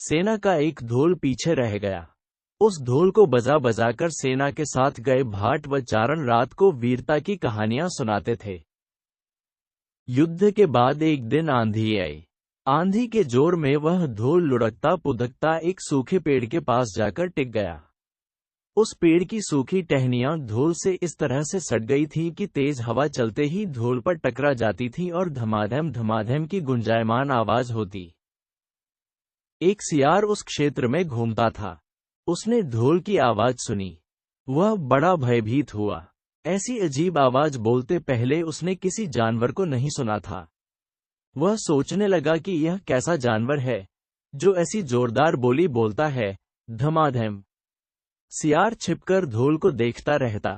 सेना का एक ढोल पीछे रह गया। उस ढोल को बजा बजाकर सेना के साथ गए भाट व चारण रात को वीरता की कहानियां सुनाते थे। युद्ध के बाद एक दिन आंधी आई। आंधी के जोर में वह ढोल लुढ़कता पुढ़कता एक सूखे पेड़ के पास जाकर टिक गया। उस पेड़ की सूखी टहनियां ढोल से इस तरह से सट गई थीं कि तेज हवा चलते ही ढोल पर टकरा जाती थी और धमाधम धमाधम की गुंजायमान आवाज होती। एक सियार उस क्षेत्र में घूमता था। उसने ढोल की आवाज सुनी। वह बड़ा भयभीत हुआ। ऐसी अजीब आवाज बोलते पहले उसने किसी जानवर को नहीं सुना था। वह सोचने लगा कि यह कैसा जानवर है जो ऐसी जोरदार बोली बोलता है, धमाधम। सियार छिपकर ढोल को देखता रहता,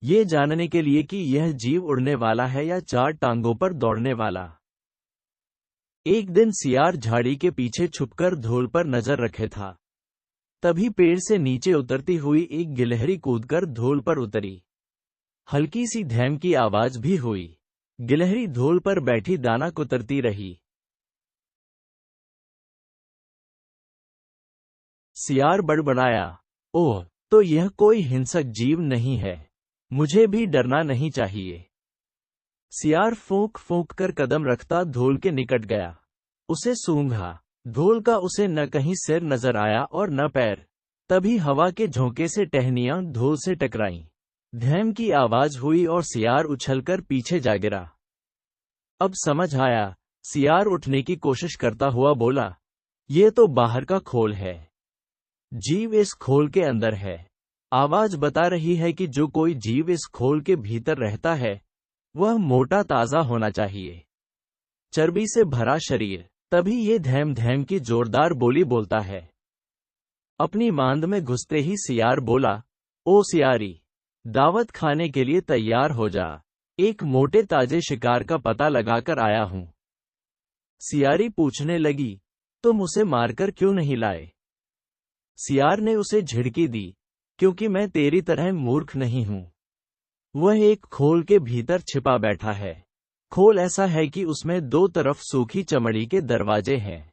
ये जानने के लिए कि यह जीव उड़ने वाला है या चार टांगों पर दौड़ने वाला। एक दिन सियार झाड़ी के पीछे छुपकर ढोल पर नजर रखे था। तभी पेड़ से नीचे उतरती हुई एक गिलहरी कूदकर ढोल पर उतरी। हल्की सी धैम की आवाज भी हुई। गिलहरी ढोल पर बैठी दाना कुतरती रही। सियार बड़बड़ाया, ओह, तो यह कोई हिंसक जीव नहीं है, मुझे भी डरना नहीं चाहिए। सियार फूंक फूंक कर कदम रखता ढोल के निकट गया। उसे सूंघा। ढोल का उसे न कहीं सिर नजर आया और न पैर। तभी हवा के झोंके से टहनियां ढोल से टकराईं। धैम की आवाज हुई और सियार उछलकर पीछे जा गिरा। अब समझ आया। सियार उठने की कोशिश करता हुआ बोला, ये तो बाहर का खोल है। जीव इस खोल के अंदर है। आवाज बता रही है कि जो कोई जीव इस खोल के भीतर रहता है वह मोटा ताजा होना चाहिए, चर्बी से भरा शरीर, तभी ये धैम धैम की जोरदार बोली बोलता है। अपनी मांद में घुसते ही सियार बोला, ओ सियारी, दावत खाने के लिए तैयार हो जा, एक मोटे ताजे शिकार का पता लगाकर आया हूं। सियारी पूछने लगी, तुम उसे मारकर क्यों नहीं लाए? सियार ने उसे झिड़की दी, क्योंकि मैं तेरी तरह मूर्ख नहीं हूं। वह एक खोल के भीतर छिपा बैठा है। खोल ऐसा है कि उसमें दो तरफ सूखी चमड़ी के दरवाजे हैं।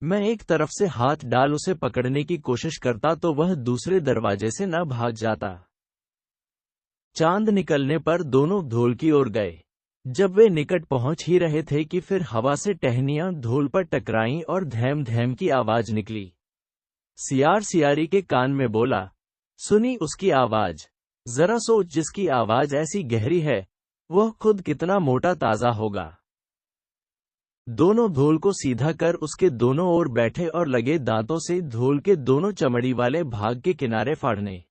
मैं एक तरफ से हाथ डाल उसे पकड़ने की कोशिश करता तो वह दूसरे दरवाजे से न भाग जाता। चांद निकलने पर दोनों ढोल की ओर गए। जब वे निकट पहुंच ही रहे थे कि फिर हवा से टहनियां ढोल पर टकराईं और धैम धैम की आवाज निकली। सियार सियारी के कान में बोला, सुनी उसकी आवाज? जरा सोच, जिसकी आवाज ऐसी गहरी है वह खुद कितना मोटा ताजा होगा। दोनों ढोल को सीधा कर उसके दोनों ओर बैठे और लगे दांतों से ढोल के दोनों चमड़ी वाले भाग के किनारे फाड़ने।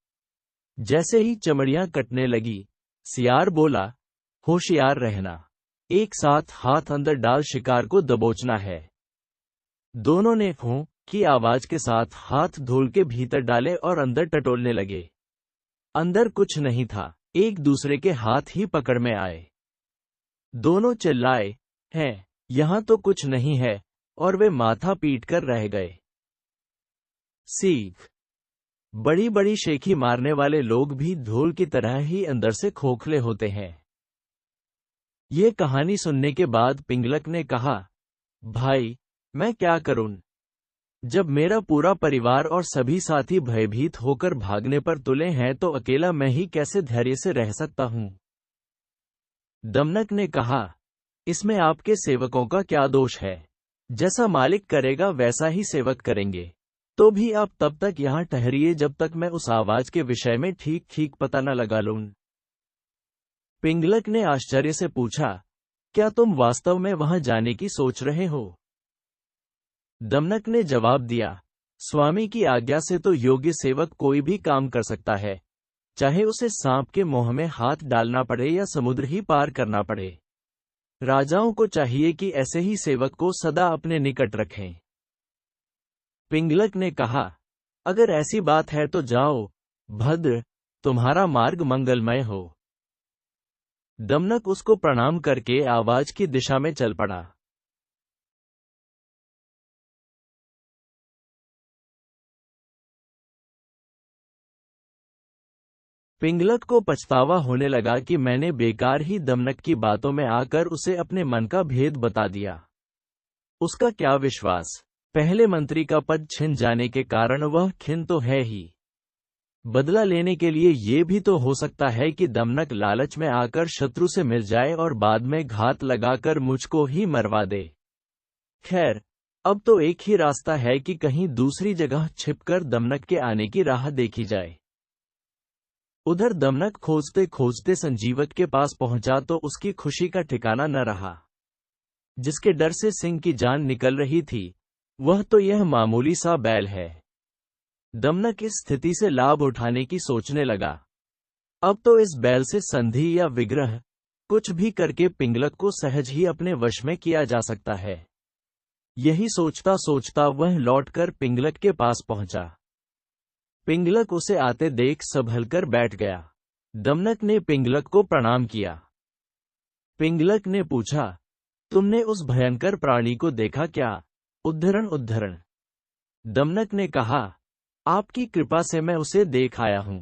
जैसे ही चमड़ियां कटने लगी, सियार बोला, होशियार रहना, एक साथ हाथ अंदर डाल शिकार को दबोचना है। दोनों ने हों की आवाज के साथ हाथ ढोल के भीतर डाले और अंदर टटोलने लगे। अंदर कुछ नहीं था, एक दूसरे के हाथ ही पकड़ में आए। दोनों चिल्लाए, हैं, यहां तो कुछ नहीं है, और वे माथा पीट कर रह गए। सीख। बड़ी बड़ी शेखी मारने वाले लोग भी ढोल की तरह ही अंदर से खोखले होते हैं। ये कहानी सुनने के बाद पिंगलक ने कहा, भाई, मैं क्या करूं? जब मेरा पूरा परिवार और सभी साथी भयभीत होकर भागने पर तुले हैं तो अकेला मैं ही कैसे धैर्य से रह सकता हूं? दमनक ने कहा, इसमें आपके सेवकों का क्या दोष है? जैसा मालिक करेगा वैसा ही सेवक करेंगे। तो भी आप तब तक यहां ठहरिए जब तक मैं उस आवाज के विषय में ठीक ठीक पता न लगा लूं। पिंगलक ने आश्चर्य से पूछा, क्या तुम वास्तव में वहां जाने की सोच रहे हो? दमनक ने जवाब दिया, स्वामी की आज्ञा से तो योग्य सेवक कोई भी काम कर सकता है, चाहे उसे सांप के मुंह में हाथ डालना पड़े या समुद्र ही पार करना पड़े। राजाओं को चाहिए कि ऐसे ही सेवक को सदा अपने निकट रखें। पिंगलक ने कहा, अगर ऐसी बात है तो जाओ, भद्र, तुम्हारा मार्ग मंगलमय हो। दमनक उसको प्रणाम करके आवाज की दिशा में चल पड़ा। पिंगलक को पछतावा होने लगा कि मैंने बेकार ही दमनक की बातों में आकर उसे अपने मन का भेद बता दिया। उसका क्या विश्वास, पहले मंत्री का पद छिन जाने के कारण वह खिन्न तो है ही, बदला लेने के लिए ये भी तो हो सकता है कि दमनक लालच में आकर शत्रु से मिल जाए और बाद में घात लगाकर मुझको ही मरवा दे। खैर, अब तो एक ही रास्ता है कि कहीं दूसरी जगह छिपकर दमनक के आने की राह देखी जाए। उधर दमनक खोजते खोजते संजीवक के पास पहुंचा तो उसकी खुशी का ठिकाना न रहा। जिसके डर से सिंह की जान निकल रही थी, वह तो यह मामूली सा बैल है। दमनक इस स्थिति से लाभ उठाने की सोचने लगा। अब तो इस बैल से संधि या विग्रह कुछ भी करके पिंगलक को सहज ही अपने वश में किया जा सकता है। यही सोचता सोचता वह लौटकर पिंगलक के पास पहुंचा। पिंगलक उसे आते देख संभलकर बैठ गया। दमनक ने पिंगलक को प्रणाम किया। पिंगलक ने पूछा, तुमने उस भयंकर प्राणी को देखा क्या? उद्धरण। दमनक ने कहा, आपकी कृपा से मैं उसे देख आया हूं।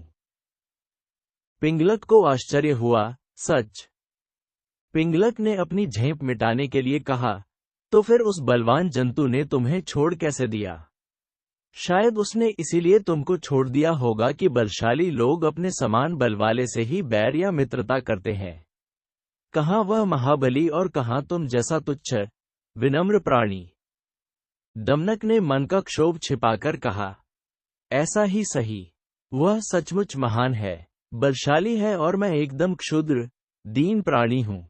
पिंगलक को आश्चर्य हुआ, सच? पिंगलक ने अपनी झेप मिटाने के लिए कहा, तो फिर उस बलवान जंतु ने तुम्हें छोड़ कैसे दिया? शायद उसने इसीलिए तुमको छोड़ दिया होगा कि बलशाली लोग अपने समान बल वाले से ही बैर या मित्रता करते हैं। कहाँ वह महाबली और कहाँ तुम जैसा तुच्छ विनम्र प्राणी। दमनक ने मन का क्षोभ छिपाकर कहा, ऐसा ही सही। वह सचमुच महान है, बलशाली है और मैं एकदम क्षुद्र दीन प्राणी हूं।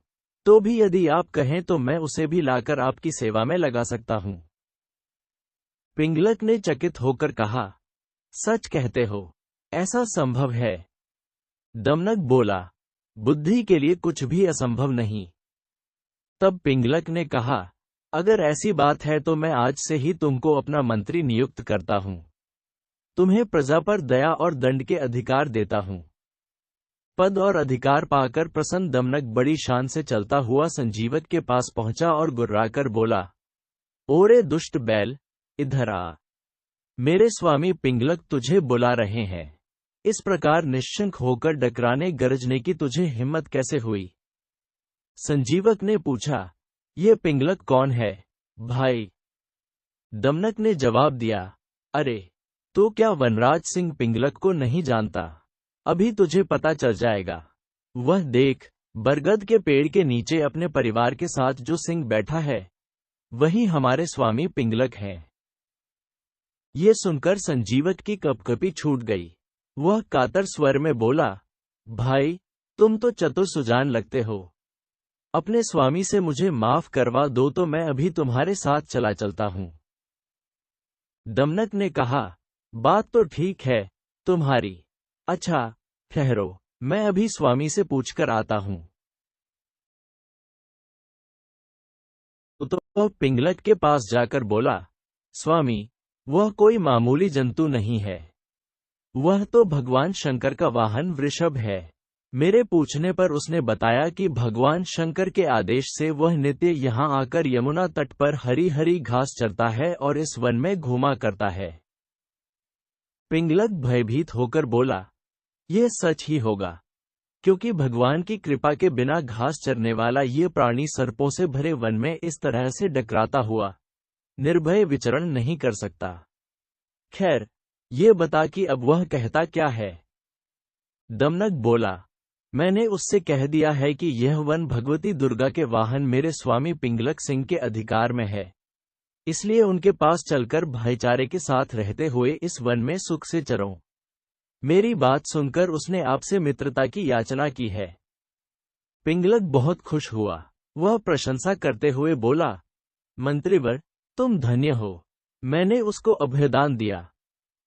तो भी यदि आप कहें तो मैं उसे भी लाकर आपकी सेवा में लगा सकता हूं। पिंगलक ने चकित होकर कहा, सच कहते हो? ऐसा संभव है? दमनक बोला, बुद्धि के लिए कुछ भी असंभव नहीं। तब पिंगलक ने कहा, अगर ऐसी बात है तो मैं आज से ही तुमको अपना मंत्री नियुक्त करता हूं। तुम्हें प्रजा पर दया और दंड के अधिकार देता हूं। पद और अधिकार पाकर प्रसन्न दमनक बड़ी शान से चलता हुआ संजीवक के पास पहुंचा और गुर्राकर बोला, ओरे दुष्ट बैल, इधर आ। मेरे स्वामी पिंगलक तुझे बुला रहे हैं। इस प्रकार निश्शंक होकर डकराने गरजने की तुझे हिम्मत कैसे हुई? संजीवक ने पूछा, ये पिंगलक कौन है, भाई? दमनक ने जवाब दिया, अरे, तो क्या वनराज सिंह पिंगलक को नहीं जानता? अभी तुझे पता चल जाएगा। वह देख, बरगद के पेड़ के नीचे अपने परिवार के साथ जो सिंह बैठा है, वही हमारे स्वामी पिंगलक है। ये सुनकर संजीवक की कपकपी छूट गई। वह कातर स्वर में बोला, भाई, तुम तो चतुर सुजान लगते हो। अपने स्वामी से मुझे माफ करवा दो तो मैं अभी तुम्हारे साथ चला चलता हूं। दमनक ने कहा, बात तो ठीक है तुम्हारी। अच्छा, ठहरो, मैं अभी स्वामी से पूछकर आता हूं। तो वह पिंगलक के पास जाकर बोला, स्वामी, वह कोई मामूली जंतु नहीं है। वह तो भगवान शंकर का वाहन वृषभ है। मेरे पूछने पर उसने बताया कि भगवान शंकर के आदेश से वह नित्य यहाँ आकर यमुना तट पर हरी हरी घास चरता है और इस वन में घूमा करता है। पिंगलक भयभीत होकर बोला, यह सच ही होगा, क्योंकि भगवान की कृपा के बिना घास चरने वाला ये प्राणी सर्पों से भरे वन में इस तरह से डकराता हुआ निर्भय विचरण नहीं कर सकता। खैर, ये बता कि अब वह कहता क्या है? दमनक बोला, मैंने उससे कह दिया है कि यह वन भगवती दुर्गा के वाहन मेरे स्वामी पिंगलक सिंह के अधिकार में है, इसलिए उनके पास चलकर भाईचारे के साथ रहते हुए इस वन में सुख से चरो। मेरी बात सुनकर उसने आपसे मित्रता की याचना की है। पिंगलक बहुत खुश हुआ। वह प्रशंसा करते हुए बोला, मंत्रीवर, तुम धन्य हो। मैंने उसको अभयदान दिया,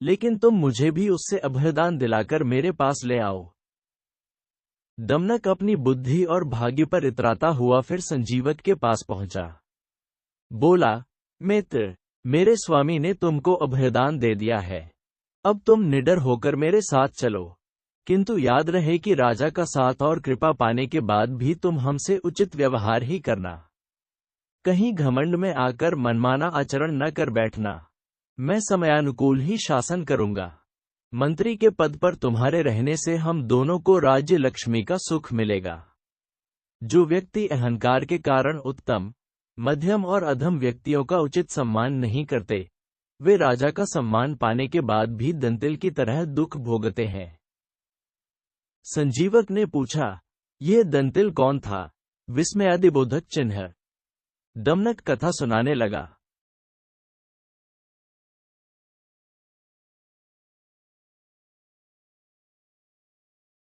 लेकिन तुम मुझे भी उससे अभयदान दिलाकर मेरे पास ले आओ। दमनक अपनी बुद्धि और भाग्य पर इतराता हुआ फिर संजीवक के पास पहुंचा। बोला, मित्र, मेरे स्वामी ने तुमको अभयदान दे दिया है। अब तुम निडर होकर मेरे साथ चलो, किंतु याद रहे कि राजा का साथ और कृपा पाने के बाद भी तुम हमसे उचित व्यवहार ही करना। कहीं घमंड में आकर मनमाना आचरण न कर बैठना। मैं समयानुकूल ही शासन करूंगा। मंत्री के पद पर तुम्हारे रहने से हम दोनों को राज्य लक्ष्मी का सुख मिलेगा। जो व्यक्ति अहंकार के कारण उत्तम मध्यम और अधम व्यक्तियों का उचित सम्मान नहीं करते। वे राजा का सम्मान पाने के बाद भी दंतिल की तरह दुख भोगते हैं। संजीवक ने पूछा, यह दंतिल कौन था? विस्मयादिबोधक चिन्ह। दमनक कथा सुनाने लगा।